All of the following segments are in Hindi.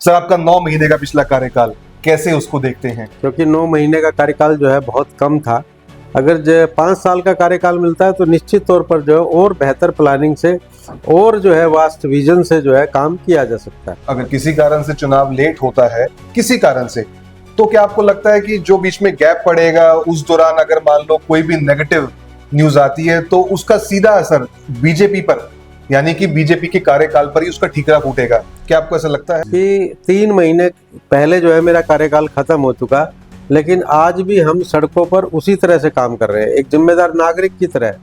सर, आपका 9 महीने का पिछला कार्यकाल कैसे उसको देखते हैं? क्योंकि 9 महीने का कार्यकाल जो है बहुत कम था। अगर जो 5 साल का कार्यकाल मिलता है तो निश्चित तौर पर जो है और बेहतर प्लानिंग से और जो है वास्ट विजन से जो है काम किया जा सकता है। अगर किसी कारण से चुनाव लेट होता है, किसी कारण से, तो क्या आपको लगता है कि जो बीच में गैप पड़ेगा उस दौरान अगर मान लो कोई भी नेगेटिव न्यूज आती है तो उसका सीधा असर बीजेपी पर, यानी कि बीजेपी के कार्यकाल पर ही उसका ठीकरा फूटेगा? क्या आपको ऐसा लगता है? कि 3 महीने पहले जो है मेरा कार्यकाल खत्म हो चुका, लेकिन आज भी हम सड़कों पर उसी तरह से काम कर रहे हैं, एक जिम्मेदार नागरिक की तरह।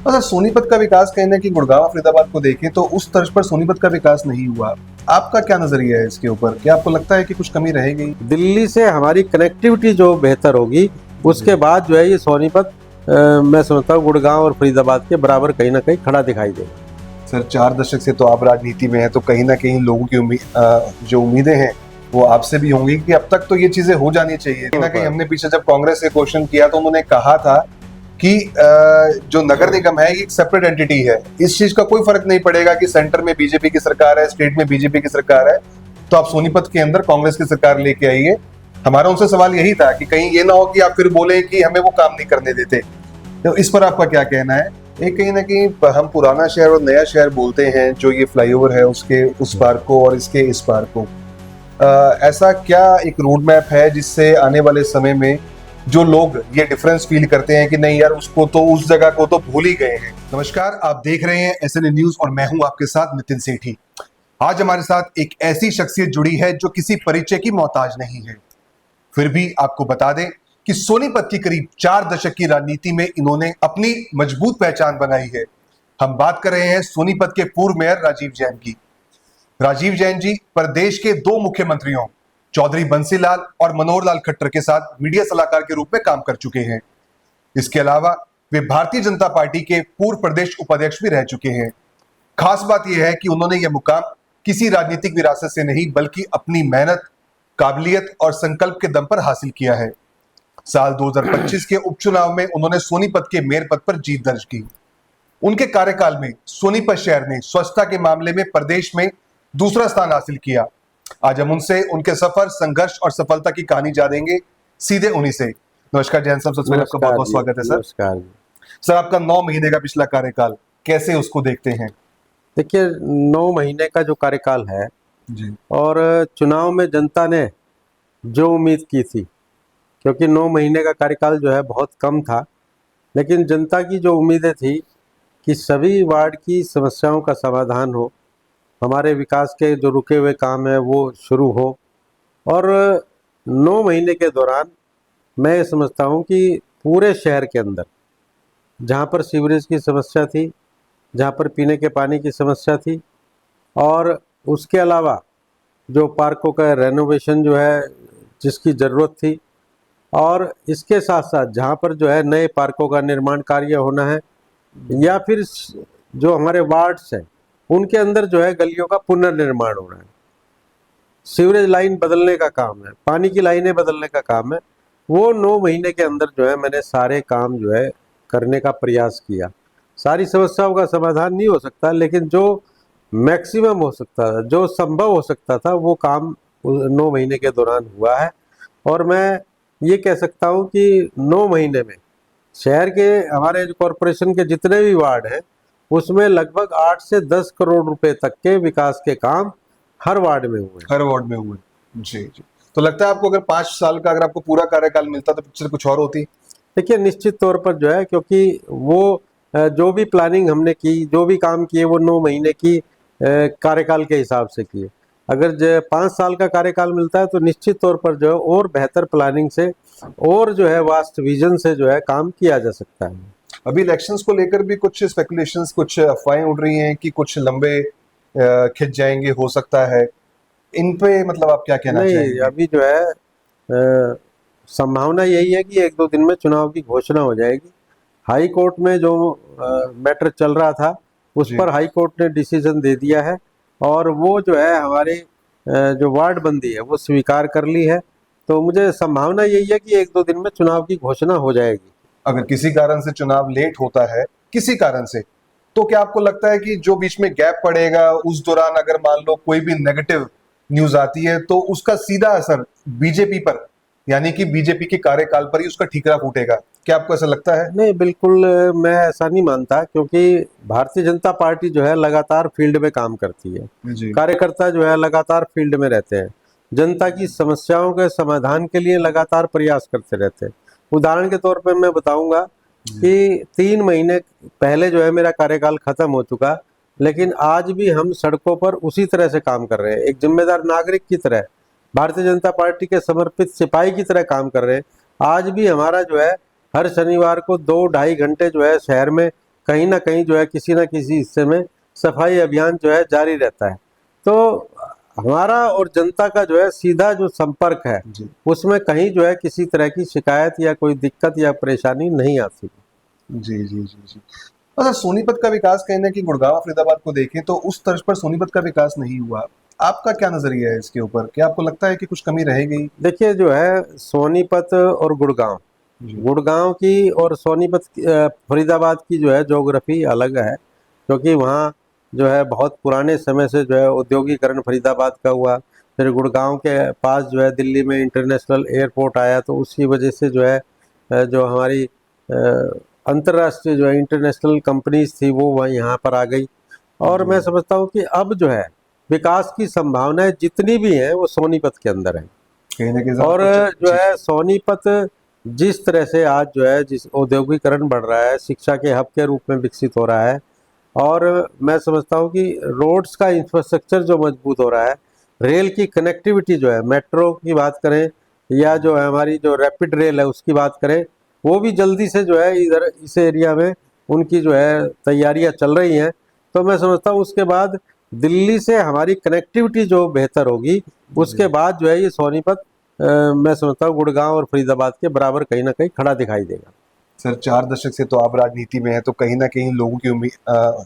अगर सोनीपत का विकास कहीं ना कि गुड़गांव फरीदाबाद को देखें तो उस तर्ज पर सोनीपत का विकास नहीं हुआ। आपका क्या नजरिया है इसके ऊपर? क्या आपको लगता है कि कुछ कमी रहेगी? दिल्ली से हमारी कनेक्टिविटी जो बेहतर होगी उसके बाद जो है ये सोनीपत मैं समझता हूँ गुड़गांव और फरीदाबाद के बराबर कहीं ना कहीं खड़ा दिखाई देगा। सर, 4 दशक से तो आप राजनीति में हैं, तो कहीं ना कहीं लोगों की जो उम्मीदें हैं वो आपसे भी होंगी कि अब तक तो ये चीजें हो जानी चाहिए। कहीं ना कहीं हमने पीछे जब कांग्रेस से क्वेश्चन किया तो उन्होंने कहा था कि जो नगर निगम है ये एक सेपरेट एंटिटी है, इस चीज का कोई फर्क नहीं पड़ेगा कि सेंटर में बीजेपी की सरकार है, स्टेट में बीजेपी की सरकार है, तो आप सोनीपत के अंदर कांग्रेस की सरकार लेके आइए। हमारा उनसे सवाल यही था कि कहीं ये ना हो कि आप फिर बोले कि हमें वो काम नहीं करने देते। तो इस पर आपका क्या कहना है? एक कहीं ना कहीं हम पुराना शहर और नया शहर बोलते हैं, जो ये फ्लाईओवर है उसके उस पार को और इसके इस पार को, ऐसा क्या एक रोड मैप है जिससे आने वाले समय में जो लोग ये डिफरेंस फील करते हैं कि नहीं यार, उसको तो उस जगह को तो भूल ही गए हैं? नमस्कार, आप देख रहे हैं एसएनए न्यूज और मैं हूं आपके साथ नितिन सेठी। आज हमारे साथ एक ऐसी शख्सियत जुड़ी है जो किसी परिचय की मोहताज नहीं है। फिर भी आपको बता दें कि सोनीपत की करीब 4 दशक की राजनीति में इन्होंने अपनी मजबूत पहचान बनाई है। हम बात कर रहे हैं सोनीपत के पूर्व मेयर राजीव जैन की। राजीव जैन जी प्रदेश के 2 मुख्यमंत्रियों चौधरी बंसीलाल और मनोहर लाल खट्टर के साथ मीडिया सलाहकार के रूप में काम कर चुके हैं। इसके अलावा वे भारतीय जनता पार्टी के पूर्व प्रदेश उपाध्यक्ष भी रह चुके हैं। खास बात यह है कि उन्होंने यह मुकाम किसी राजनीतिक विरासत से नहीं बल्कि अपनी मेहनत, काबिलियत और संकल्प के दम पर हासिल किया है। साल 2025 के उपचुनाव में उन्होंने सोनीपत के मेयर पद पर जीत दर्ज की। उनके कार्यकाल में सोनीपत शहर ने स्वच्छता के मामले में प्रदेश में दूसरा स्थान हासिल किया। आज हम उनसे उनके सफर, संघर्ष और सफलता की कहानी जानेंगे, सीधे उन्हीं से। नमस्कार जैन साहब, सबसे पहले आपका बहुत बहुत स्वागत है सर। नमस्कार। सर, आपका 9 महीने का पिछला कार्यकाल कैसे उसको देखते हैं? देखिए, 9 महीने का जो कार्यकाल है जी। और चुनाव में जनता ने जो उम्मीद की थी, क्योंकि 9 महीने का कार्यकाल जो है बहुत कम था, लेकिन जनता की जो उम्मीदें थी कि सभी वार्ड की समस्याओं का समाधान हो, हमारे विकास के जो रुके हुए काम है वो शुरू हो, और 9 महीने के दौरान मैं ये समझता हूँ कि पूरे शहर के अंदर जहाँ पर सीवरेज की समस्या थी, जहाँ पर पीने के पानी की समस्या थी, और उसके अलावा जो पार्कों का रेनोवेशन जो है जिसकी ज़रूरत थी, और इसके साथ साथ जहाँ पर जो है नए पार्कों का निर्माण कार्य होना है, या फिर जो हमारे वार्ड्स हैं उनके अंदर जो है गलियों का पुनर्निर्माण हो रहा है, सीवरेज लाइन बदलने का काम है, पानी की लाइनें बदलने का काम है, वो 9 महीने के अंदर जो है मैंने सारे काम जो है करने का प्रयास किया। सारी समस्याओं का समाधान नहीं हो सकता, लेकिन जो मैक्सिमम हो सकता था, जो संभव हो सकता था, वो काम 9 महीने के दौरान हुआ है। और मैं ये कह सकता हूँ कि 9 महीने में शहर के हमारे जो कॉरपोरेशन के जितने भी वार्ड हैं उसमें लगभग 8 से 10 करोड़ रुपए तक के विकास के काम हर वार्ड में हुए। हर वार्ड में हुए। जी जी। तो लगता है आपको अगर 5 साल का अगर आपको पूरा कार्यकाल मिलता तो पिक्चर कुछ और होती? देखिए, निश्चित तौर पर जो है, क्योंकि वो जो भी प्लानिंग हमने की, जो भी काम किए, वो 9 महीने की कार्यकाल के हिसाब से किए। अगर 5 साल का कार्यकाल मिलता है तो निश्चित तौर पर जो है और बेहतर प्लानिंग से और जो है वास्ट विजन से जो है काम किया जा सकता है। अभी इलेक्शंस को लेकर भी कुछ स्पेकुलेशंस, कुछ अफवाहें उड़ रही हैं कि कुछ लंबे खिंच जाएंगे, हो सकता है। इन पे मतलब आप क्या कहना नहीं, चाहेंगे? अभी जो है संभावना यही है कि 1-2 दिन में चुनाव की घोषणा हो जाएगी। हाई कोर्ट में जो मैटर चल रहा था उस जी। पर हाई कोर्ट ने डिसीजन दे दिया है, और वो जो है हमारे जो वार्ड बंदी है वो स्वीकार कर ली है। तो मुझे संभावना यही है कि 1-2 दिन में चुनाव की घोषणा हो जाएगी। अगर किसी कारण से चुनाव लेट होता है, किसी कारण से, तो क्या आपको लगता है कि जो बीच में गैप पड़ेगा उस दौरान अगर मान लो कोई भी नेगेटिव न्यूज आती है तो उसका सीधा असर बीजेपी पर, यानी कि बीजेपी के कार्यकाल पर ही उसका ठीकरा फूटेगा। क्या आपको ऐसा लगता है? नहीं, बिल्कुल मैं ऐसा नहीं मानता, क्योंकि भारतीय जनता पार्टी जो है लगातार फील्ड में काम करती है। जी कार्यकर्ता जो है लगातार फील्ड में रहते हैं, जनता की समस्याओं के समाधान के लिए लगातार प्रयास करते रहते हैं। उदाहरण के तौर पर मैं बताऊंगा कि 3 महीने पहले जो है मेरा कार्यकाल खत्म हो चुका, लेकिन आज भी हम सड़कों पर उसी तरह से काम कर रहे हैं, एक जिम्मेदार नागरिक की तरह, भारतीय जनता पार्टी के समर्पित सिपाही की तरह काम कर रहे हैं। आज भी हमारा जो है हर शनिवार को 2-2.5 घंटे जो है शहर में कहीं ना कहीं जो है किसी ना किसी हिस्से में सफाई अभियान जो है जारी रहता है। तो हमारा और जनता का जो है सीधा जो संपर्क है, जी उसमें कहीं जो है किसी तरह की शिकायत या कोई दिक्कत या परेशानी नहीं आती। जी जी जी जी। अगर सोनीपत का विकास कहीं ना कहीं गुड़गांव फरीदाबाद को देखें तो उस तर्ज पर सोनीपत का विकास नहीं हुआ। आपका क्या नजरिया है इसके ऊपर? क्या आपको लगता है कि कुछ कमी रह गई? देखिए, जो है सोनीपत और गुड़गांव, जी गुड़गांव की और सोनीपत फरीदाबाद की जो है ज्योग्राफी अलग है, क्योंकि वहाँ जो है बहुत पुराने समय से जो है औद्योगिकरण फरीदाबाद का हुआ। फिर गुड़गांव के पास जो है दिल्ली में इंटरनेशनल एयरपोर्ट आया, तो उसकी वजह से जो है जो हमारी अंतर्राष्ट्रीय जो है इंटरनेशनल कंपनीज थी वो वहाँ यहाँ पर आ गई। और मैं समझता हूँ कि अब जो है विकास की संभावनाएं जितनी भी हैं वो सोनीपत के अंदर हैं। कहीं ना कहीं और जो जी है सोनीपत जिस तरह से आज जो है जिस औद्योगिकरण बढ़ रहा है, शिक्षा के हब के रूप में विकसित हो रहा है, और मैं समझता हूँ कि रोड्स का इंफ्रास्ट्रक्चर जो मजबूत हो रहा है, रेल की कनेक्टिविटी जो है, मेट्रो की बात करें या जो है हमारी जो रैपिड रेल है उसकी बात करें, वो भी जल्दी से जो है इधर इस एरिया में उनकी जो है तैयारियां चल रही हैं। तो मैं समझता हूँ उसके बाद दिल्ली से हमारी कनेक्टिविटी जो बेहतर होगी, उसके बाद जो है ये सोनीपत मैं समझता हूँ गुड़गांव और फरीदाबाद के बराबर कहीं ना कहीं खड़ा दिखाई देगा। सर, 4 दशक से तो आप राजनीति में हैं, तो कहीं ना कहीं लोगों की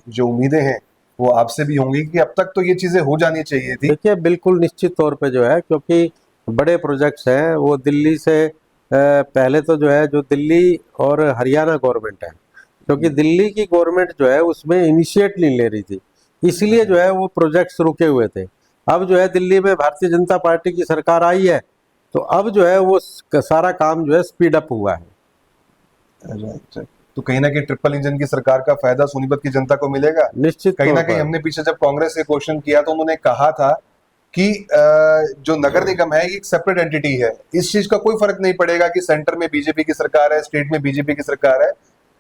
जो उम्मीदें हैं वो आपसे भी होंगी कि अब तक तो ये चीजें हो जानी चाहिए थी। देखिए, बिल्कुल निश्चित तौर पे जो है, क्योंकि बड़े प्रोजेक्ट्स हैं वो दिल्ली से पहले तो जो है जो दिल्ली और हरियाणा गवर्नमेंट है, क्योंकि दिल्ली की गवर्नमेंट जो है उसमें इनिशिएट नहीं ले रही थी, इसलिए जो है वो प्रोजेक्ट्स रुके हुए थे। अब जो है दिल्ली में भारतीय जनता पार्टी की सरकार आई है, तो अब जो है वो सारा काम जो है स्पीड अप हुआ है। Right right. तो कहीं ना कहीं ट्रिपल इंजन की सरकार का फायदा सोनीपत की जनता को मिलेगा। निश्चित कहीं तौर ना कहीं पर। हमने पीछे जब कांग्रेस से क्वेश्चन किया तो उन्होंने कहा था कि जो नगर निगम है ये एक सेपरेट एंटिटी है, इस चीज का कोई फर्क नहीं पड़ेगा कि सेंटर में बीजेपी की सरकार है, स्टेट में बीजेपी की सरकार है,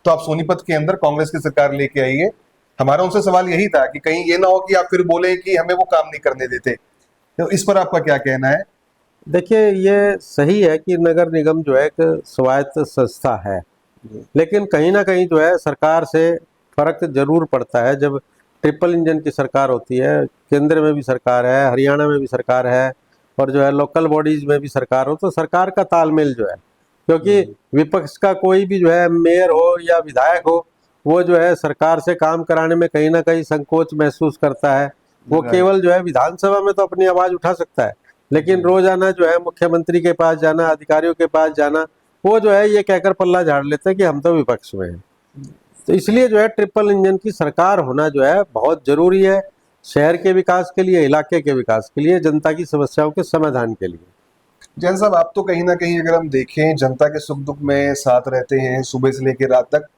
तो आप सोनीपत के अंदर कांग्रेस की सरकार लेके आइए। हमारा उनसे सवाल यही था कि कहीं ये ना हो कि आप फिर बोले कि हमें वो काम नहीं करने देते। तो इस पर आपका क्या कहना है? देखिए, ये सही है कि नगर निगम जो है एक स्वायत्त संस्था है, लेकिन कहीं ना कहीं जो है सरकार से फर्क जरूर पड़ता है। जब ट्रिपल इंजन की सरकार होती है, केंद्र में भी सरकार है, हरियाणा में भी सरकार है, और जो है लोकल बॉडीज में भी सरकार हो, तो सरकार का तालमेल जो है, क्योंकि विपक्ष का कोई भी जो है मेयर हो या विधायक हो, वो जो है सरकार से काम कराने में कहीं ना कहीं संकोच महसूस करता है। वो केवल जो है विधानसभा में तो अपनी आवाज उठा सकता है, लेकिन रोजाना जो है मुख्यमंत्री के पास जाना, अधिकारियों के पास जाना, वो जो है ये कहकर पल्ला झाड़ लेते हैं कि हम तो विपक्ष में हैं। तो इसलिए जो है ट्रिपल इंजन की सरकार होना जो है बहुत जरूरी है, शहर के विकास के लिए, इलाके के विकास के लिए, जनता की समस्याओं के समाधान के लिए। जैन साहब, आप तो कहीं ना कहीं अगर हम देखें जनता के सुख दुख में साथ रहते हैं सुबह से लेकर रात तक।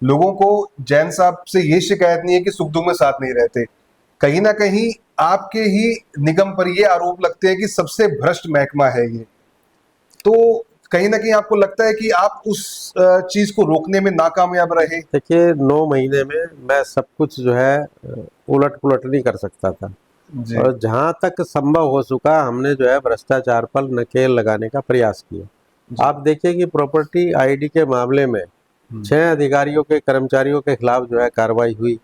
लोगों को जैन साहब से ये शिकायत नहीं है कि सुख दुख में साथ नहीं रहते। कहीं ना कहीं आपके ही निगम पर ये आरोप लगते हैं कि सबसे भ्रष्ट महकमा है ये। तो कहीं ना कहीं आपको लगता है कि आप उस चीज को रोकने में नाकामयाब रहे? देखिए, 9 महीने में मैं सब कुछ जो है उलट पुलट नहीं कर सकता था, जी और जहाँ तक संभव हो चुका हमने जो है भ्रष्टाचार पर नकेल लगाने का प्रयास किया। आप देखिए कि प्रॉपर्टी आईडी के मामले में 6 अधिकारियों के, कर्मचारियों के खिलाफ जो है कार्रवाई हुई,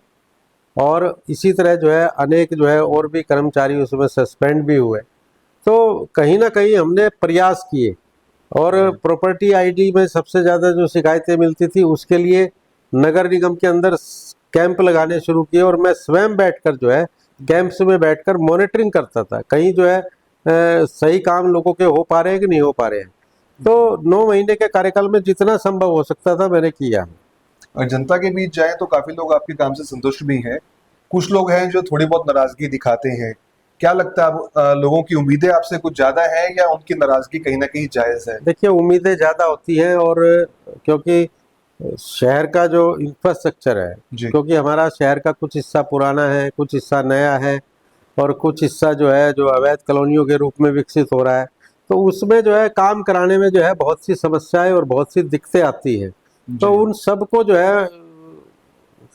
और इसी तरह जो है अनेक जो है और भी कर्मचारी उसमें सस्पेंड भी हुए। तो कहीं ना कहीं हमने प्रयास किए, और प्रॉपर्टी आईडी में सबसे ज़्यादा जो शिकायतें मिलती थी उसके लिए नगर निगम के अंदर कैंप लगाने शुरू किए, और मैं स्वयं बैठकर जो है कैंप्स में बैठकर मॉनिटरिंग करता था, कहीं जो है सही काम लोगों के हो पा रहे हैं कि नहीं हो पा रहे हैं। तो 9 महीने के कार्यकाल में जितना संभव हो सकता था मैंने किया। और जनता के बीच जाए तो काफी लोग आपके काम से संतुष्ट भी हैं, कुछ लोग हैं जो थोड़ी बहुत नाराजगी दिखाते हैं। क्या लगता है अब लोगों की उम्मीदें आपसे कुछ ज्यादा है या उनकी नाराजगी कहीं ना कहीं जायज है? देखिए, उम्मीदें ज़्यादा होती हैं, और क्योंकि शहर का जो इंफ्रास्ट्रक्चर है, जी क्योंकि हमारा शहर का कुछ हिस्सा पुराना है, कुछ हिस्सा नया है, और कुछ हिस्सा जो है जो अवैध कॉलोनियों के रूप में विकसित हो रहा है, तो उसमें जो है काम कराने में जो है बहुत सी समस्याएं और बहुत सी दिक्कतें आती हैं। तो जी उन सब को जो है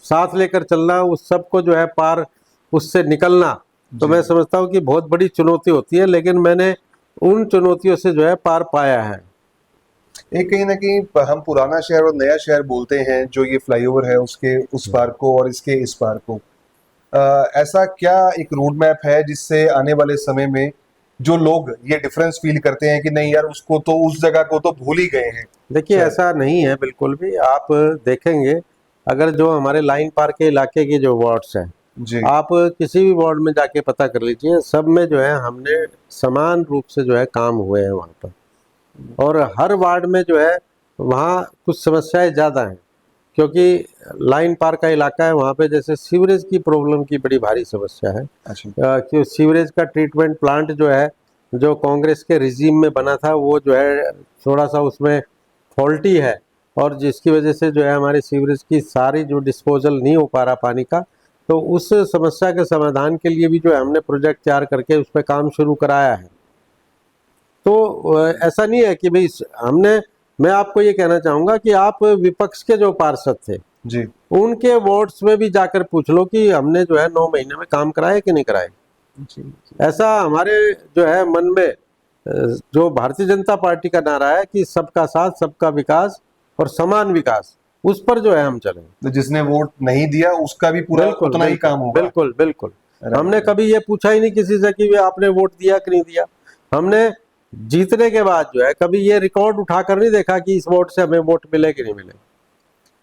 साथ लेकर चलना, उस सब को जो है पार उससे निकलना, तो जी। मैं समझता हूँ कि बहुत बड़ी चुनौती होती है, लेकिन मैंने उन चुनौतियों से जो है पार पाया है। एक कहीं ना कहीं हम पुराना शहर और नया शहर बोलते हैं, जो ये फ्लाईओवर है उसके उस पार को और इसके इस पार को। ऐसा क्या एक रोड मैप है जिससे आने वाले समय में जो लोग ये डिफरेंस फील करते हैं कि नहीं यार, उसको तो उस जगह को तो भूल ही गए हैं देखिए, शायद? ऐसा नहीं है बिल्कुल भी। आप देखेंगे, अगर जो हमारे लाइन पार के इलाके के जो वार्ड्स हैं, जी आप किसी भी वार्ड में जाके पता कर लीजिए, सब में जो है हमने समान रूप से जो है काम हुए हैं वहाँ पर। और हर वार्ड में जो है वहाँ कुछ समस्याएं ज़्यादा हैं, क्योंकि लाइन पार का इलाका है, वहाँ पे जैसे सीवरेज की प्रॉब्लम की बड़ी भारी समस्या है। अच्छा कि सीवरेज का ट्रीटमेंट प्लांट जो है, जो कांग्रेस के रिजीम में बना था, वो जो है थोड़ा सा उसमें फॉल्टी है, और जिसकी वजह से जो है हमारे सीवरेज की सारी जो डिस्पोजल नहीं हो पा रहा पानी का। तो उस समस्या के समाधान के लिए भी जो है हमने प्रोजेक्ट तैयार करके उस पर काम शुरू कराया है। तो ऐसा नहीं है कि भाई हमने, मैं आपको ये कहना चाहूँगा कि आप विपक्ष के जो पार्षद थे, जी उनके वार्ड्स में भी जाकर पूछ लो कि हमने जो है 9 महीने में काम कराए कि नहीं कराए। जी ऐसा हमारे जो है मन में जो भारतीय जनता पार्टी का नारा है कि सबका साथ, सबका विकास और समान विकास, उस पर जो है हम चलें। तो जिसने वोट नहीं दिया उसका भी पूरा बिल्कुल उतना ही बिल्कुल काम होगा। बिल्कुल बिल्कुल। राइट हमने कभी ये पूछा ही नहीं किसी से कि वे आपने वोट दिया कि नहीं दिया। हमने जीतने के बाद जो है कभी ये रिकॉर्ड उठाकर नहीं देखा कि इस वोट से हमें वोट मिले कि नहीं मिले।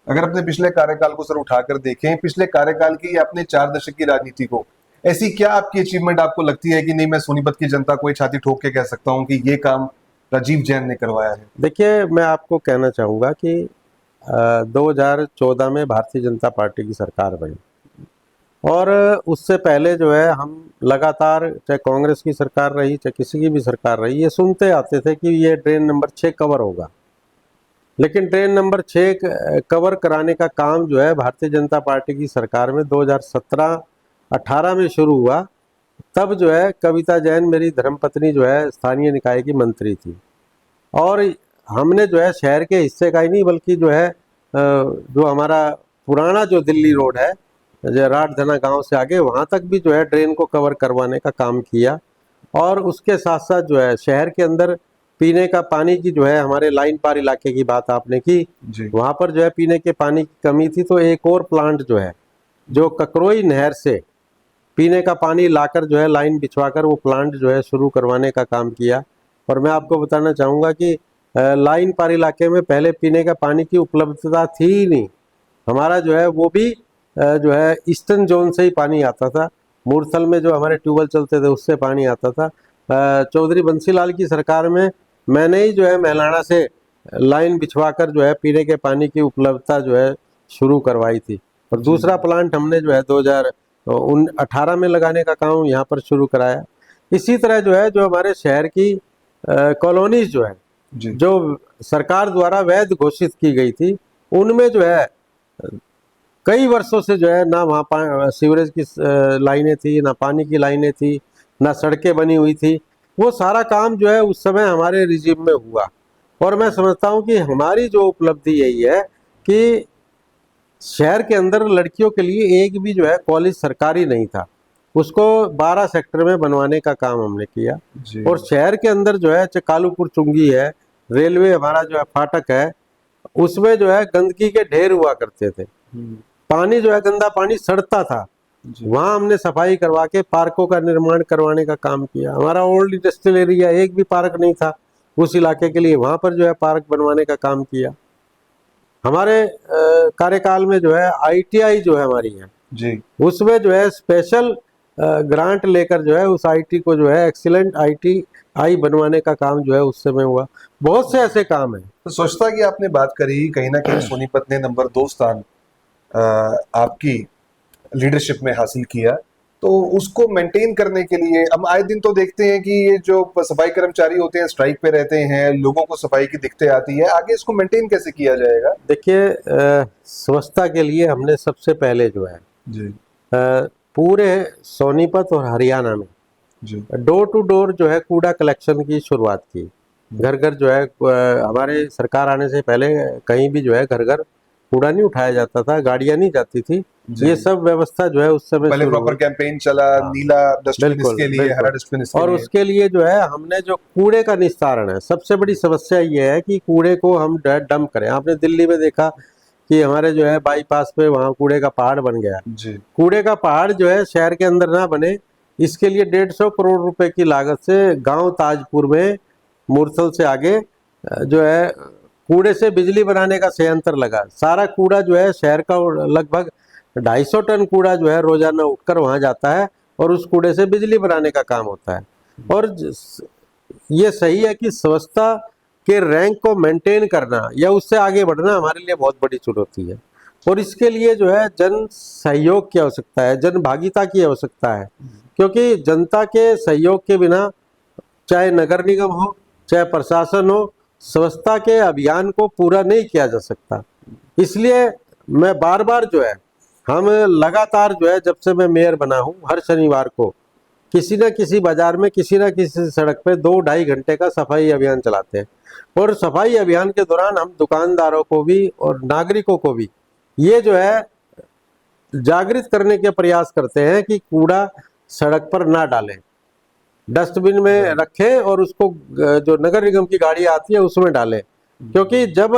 अगर अपने पिछले कार्यकाल को सर उठाकर देखें, पिछले कार्यकाल की या अपने 4 दशक की राजनीति को, ऐसी क्या आपकी अचीवमेंट आपको लगती है कि नहीं, मैं सोनीपत की जनता को ये छाती ठोक के कह सकता हूँ कि ये काम राजीव जैन ने करवाया है? देखिए, मैं आपको कहना चाहूँगा कि 2014 में भारतीय जनता पार्टी की सरकार बनी, और उससे पहले जो है हम लगातार, चाहे कांग्रेस की सरकार रही चाहे किसी की भी सरकार रही, ये सुनते आते थे कि ये ड्रेन नंबर 6 कवर होगा। लेकिन ड्रेन नंबर 6 कवर कराने का काम जो है भारतीय जनता पार्टी की सरकार में 2017-18 में शुरू हुआ। तब जो है कविता जैन, मेरी धर्मपत्नी, जो है स्थानीय निकाय की मंत्री थी, और हमने जो है शहर के हिस्से का ही नहीं, बल्कि जो है जो हमारा पुराना जो दिल्ली रोड है, जो राठधना गांव से आगे, वहां तक भी जो है ड्रेन को कवर करवाने का काम किया। और उसके साथ साथ जो है शहर के अंदर पीने का पानी की जो है, हमारे लाइन पार इलाके की बात आपने की, जी वहाँ पर जो है पीने के पानी की कमी थी, तो एक और प्लांट जो है, जो ककरोई नहर से पीने का पानी लाकर जो है लाइन बिछवाकर वो प्लांट जो है शुरू करवाने का काम किया। और मैं आपको बताना चाहूँगा कि लाइन पार इलाके में पहले पीने का पानी की उपलब्धता थी ही नहीं। हमारा जो है वो भी जो है ईस्टर्न जोन से ही पानी आता था। मूरथल में जो हमारे ट्यूबवेल चलते थे उससे पानी आता था। चौधरी बंसीलाल की सरकार में मैंने ही जो है मैलाना से लाइन बिछवाकर जो है पीने के पानी की उपलब्धता जो है शुरू करवाई थी। और दूसरा प्लांट हमने जो है 2018 में लगाने का काम यहाँ पर शुरू कराया। इसी तरह जो है, जो हमारे शहर की कॉलोनीज जो है, जी जो सरकार द्वारा वैध घोषित की गई थी, उनमें जो है कई वर्षों से जो है ना वहाँ सीवरेज की लाइनें थी, ना पानी की लाइनें थी, ना सड़कें बनी हुई थी। वो सारा काम जो है उस समय हमारे रिजीम में हुआ। और मैं समझता हूँ कि हमारी जो उपलब्धि यही है कि शहर के अंदर लड़कियों के लिए एक भी जो है कॉलेज सरकारी नहीं था, उसको 12 सेक्टर में बनवाने का काम हमने किया। जी और शहर के अंदर जो है कालूपुर चुंगी है, रेलवे हमारा जो है फाटक है, उसमें जो है गंदगी के ढेर हुआ करते थे। पानी जो है गंदा पानी सड़ता था, जी वहाँ हमने सफाई करवा के पार्कों का निर्माण करवाने का काम किया। हमारा ओल्ड इंडस्ट्रियल एरिया, एक भी पार्क नहीं था उस इलाके के लिए, वहाँ पर जो है पार्क बनवाने का काम किया। हमारे कार्यकाल में जो है ITI जो है हमारी है, जी उसमें जो है स्पेशल ग्रांट लेकर जो है उस IT को जो है एक्सीलेंट ITI बनवाने का काम जो है उस समय हुआ। बहुत से ऐसे काम हैं। तो स्वच्छता की आपने बात करी, कहीं ना कहीं सोनीपत ने नंबर 2 स्थान आपकी लीडरशिप में हासिल किया। तो उसको मेंटेन करने के लिए हम आए दिन तो देखते हैं कि ये जो सफाई कर्मचारी होते हैं स्ट्राइक पे रहते हैं, लोगों को सफाई की दिक्कतें आती है, आगे इसको मेंटेन कैसे किया जाएगा? देखिए, स्वच्छता के लिए हमने सबसे पहले जो है जी पूरे सोनीपत और हरियाणा में जी डोर टू डोर जो है कूड़ा कलेक्शन की शुरुआत की। घर घर जो है हमारे सरकार आने से पहले कहीं भी जो है घर घर कूड़ा नहीं उठाया जाता था, गाड़ियां नहीं जाती थी। जी। ये सब व्यवस्था जो है उस समय पहले शुरू प्रॉपर हुई। कैंपेन चला, हाँ, नीला डस्टबिन बिल्कुल इसके लिए, हरा बिल्कुल। डस्टबिन इसके और लिए। उसके लिए जो है हमने जो कूड़े का निस्तारण है, सबसे बड़ी समस्या ये है कि कूड़े को हम डंप करें। आपने दिल्ली में देखा कि हमारे जो है बाईपास पे वहाँ कूड़े का पहाड़ बन गया। जी कूड़े का पहाड़ जो है शहर के अंदर ना बने, इसके लिए 150 करोड़ रुपए की लागत से गांव ताजपुर में मुरथल से आगे जो है कूड़े से बिजली बनाने का संयंत्र लगा। सारा कूड़ा जो है शहर का लगभग 250 टन कूड़ा जो है रोजाना उठकर वहां जाता है और उस कूड़े से बिजली बनाने का काम होता है। और ये सही है कि स्वच्छता के रैंक को मेंटेन करना या उससे आगे बढ़ना हमारे लिए बहुत बड़ी चुनौती है। और इसके लिए जो है जन सहयोग की आवश्यकता है, जन भागीदारी की आवश्यकता है, क्योंकि जनता के सहयोग के बिना चाहे नगर निगम हो चाहे प्रशासन हो, स्वच्छता के अभियान को पूरा नहीं किया जा सकता। इसलिए मैं बार बार जो है हम लगातार जो है जब से मैं मेयर बना हूँ, हर शनिवार को किसी न किसी बाजार में किसी न किसी सड़क पे 2-2.5 घंटे का सफाई अभियान चलाते हैं। और सफाई अभियान के दौरान हम दुकानदारों को भी और नागरिकों को भी ये जो है जागृत करने के प्रयास करते हैं कि कूड़ा सड़क पर ना डालें, डस्टबिन में रखें और उसको जो नगर निगम की गाड़ी आती है उसमें डालें। क्योंकि जब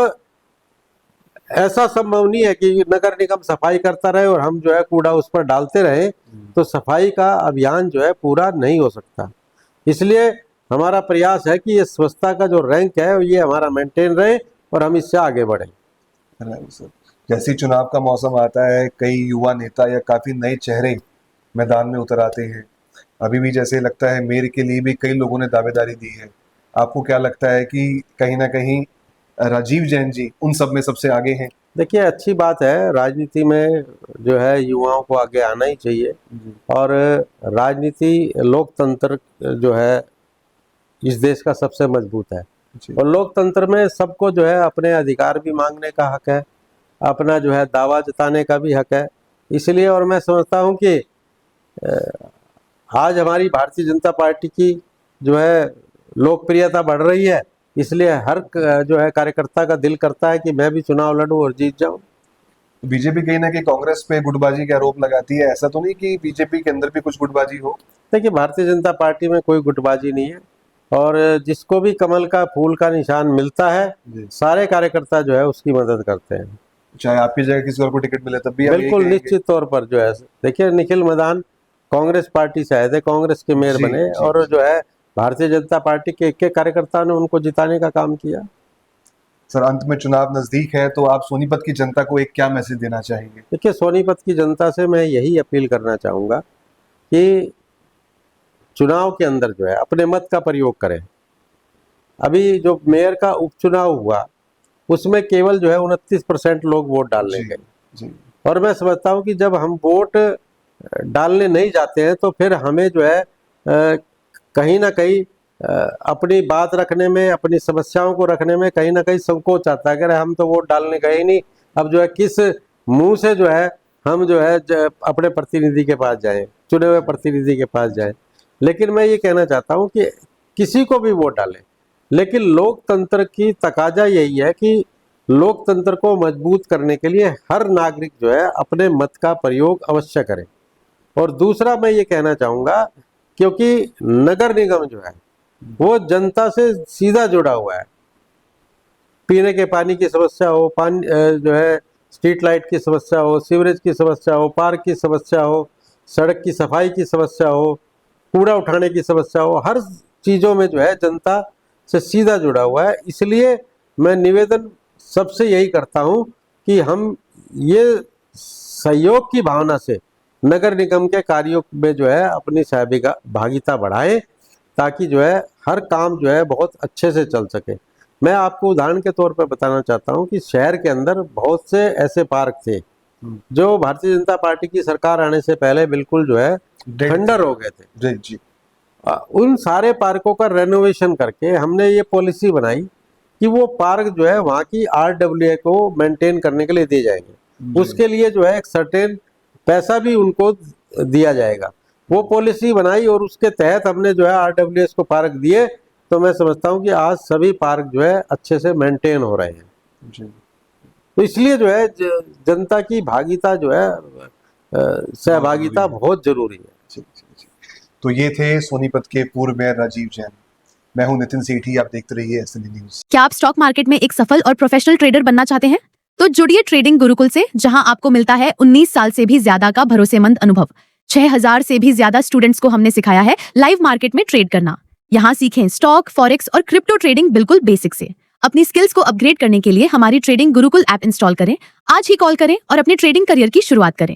ऐसा संभव नहीं है कि नगर निगम सफाई करता रहे और हम जो है कूड़ा उस पर डालते रहे, तो सफाई का अभियान जो है पूरा नहीं हो सकता। इसलिए हमारा प्रयास है कि ये स्वच्छता का जो रैंक है ये हमारा मेंटेन रहे और हम इससे आगे बढ़ें। सर, जैसे ही चुनाव का मौसम आता है, कई युवा नेता या काफी नए चेहरे मैदान में उतर आते हैं। अभी भी जैसे लगता है मेयर के लिए भी कई लोगों ने दावेदारी दी है। आपको क्या लगता है कि कहीं ना कहीं राजीव जैन जी उन सब में सबसे आगे हैं? देखिए, अच्छी बात है, राजनीति में जो है युवाओं को आगे आना ही चाहिए। और राजनीति लोकतंत्र जो है इस देश का सबसे मजबूत है। और लोकतंत्र में सबको जो है अपने अधिकार भी मांगने का हक है, अपना जो है दावा जताने का भी हक है। इसलिए और मैं समझता हूँ कि आज हमारी भारतीय जनता पार्टी की जो है लोकप्रियता बढ़ रही है, इसलिए हर जो है कार्यकर्ता का दिल करता है कि मैं भी चुनाव लड़ूं और जीत जाऊं। बीजेपी कहीं ना कहीं कांग्रेस पे गुटबाजी के आरोप लगाती है, ऐसा तो नहीं कि बीजेपी के अंदर भी कुछ गुटबाजी हो? देखिए, भारतीय जनता पार्टी में कोई गुटबाजी नहीं है और जिसको भी कमल का फूल का निशान मिलता है सारे कार्यकर्ता जो है उसकी मदद करते हैं। चाहे आपकी जगह किसी और को टिकट मिले तब भी आप यही बिल्कुल कहेंगे? निश्चित तौर पर जो है, देखिए निखिल मदान कांग्रेस पार्टी से आए थे, कांग्रेस के मेयर बने और जो है भारतीय जनता पार्टी के एक कार्यकर्ता ने उनको जिताने का काम किया। सर, अंत में चुनाव नजदीक है तो आप सोनीपत की जनता को एक क्या मैसेज देना चाहेंगे? देखिए, सोनीपत की जनता से मैं यही अपील करना चाहूँगा कि चुनाव के अंदर जो है अपने मत का प्रयोग करें। अभी जो मेयर का उपचुनाव हुआ उसमें केवल जो है 29% लोग वोट डालने गए। और मैं समझता हूँ कि जब हम वोट डालने नहीं जाते हैं तो फिर हमें जो है कहीं ना कहीं अपनी बात रखने में, अपनी समस्याओं को रखने में कहीं ना कहीं संकोच आता है। अगर हम तो वोट डालने गए ही नहीं, अब जो है किस मुंह से जो है हम जो है अपने प्रतिनिधि के पास जाएं, चुने हुए प्रतिनिधि के पास जाएं। लेकिन मैं ये कहना चाहता हूँ कि किसी को भी वोट डालें, लेकिन लोकतंत्र की तकाजा यही है कि लोकतंत्र को मजबूत करने के लिए हर नागरिक जो है अपने मत का प्रयोग अवश्य करे। और दूसरा मैं ये कहना चाहूँगा, क्योंकि नगर निगम जो है वो जनता से सीधा जुड़ा हुआ है। पीने के पानी की समस्या हो, पानी जो है स्ट्रीट लाइट की समस्या हो, सीवरेज की समस्या हो, पार्क की समस्या हो, सड़क की सफाई की समस्या हो, कूड़ा उठाने की समस्या हो, हर चीज़ों में जो है जनता से सीधा जुड़ा हुआ है। इसलिए मैं निवेदन सबसे यही करता हूँ कि हम ये सहयोग की भावना से नगर निगम के कार्यों में जो है अपनी भागीदारी बढ़ाएं, ताकि जो है हर काम जो है बहुत अच्छे से चल सके। मैं आपको उदाहरण के तौर पर बताना चाहता हूँ कि शहर के अंदर बहुत से ऐसे पार्क थे जो भारतीय जनता पार्टी की सरकार आने से पहले बिल्कुल जो है खंडर हो गए थे। जी जी। उन सारे पार्कों का रेनोवेशन करके हमने ये पॉलिसी बनाई कि वो पार्क जो है वहाँ की RWA को मेंटेन करने के लिए दिए जाएंगे। उसके लिए जो है एक सर्टेन पैसा भी उनको दिया जाएगा। वो पॉलिसी बनाई और उसके तहत हमने जो है RWS को पार्क दिए। तो मैं समझता हूँ कि आज सभी पार्क जो है अच्छे से मेंटेन हो रहे हैं जी। तो इसलिए जो है जनता की भागीदारी जो है सहभागिता बहुत जरूरी है। जी, जी, जी। तो ये थे सोनीपत के पूर्व मेयर राजीव जैन। मैं हूं नितिन सेठी, आप देखते रहिए SNA न्यूज। क्या आप स्टॉक मार्केट में एक सफल और प्रोफेशनल ट्रेडर बनना चाहते हैं? तो जुड़िए ट्रेडिंग गुरुकुल से, जहां आपको मिलता है 19 साल से भी ज्यादा का भरोसेमंद अनुभव। 6000 से भी ज्यादा स्टूडेंट्स को हमने सिखाया है लाइव मार्केट में ट्रेड करना। यहाँ सीखें स्टॉक, फॉरेक्स और क्रिप्टो ट्रेडिंग बिल्कुल बेसिक से। अपनी स्किल्स को अपग्रेड करने के लिए हमारी ट्रेडिंग गुरुकुल ऐप इंस्टॉल करें। आज ही कॉल करें और अपने ट्रेडिंग करियर की शुरुआत करें।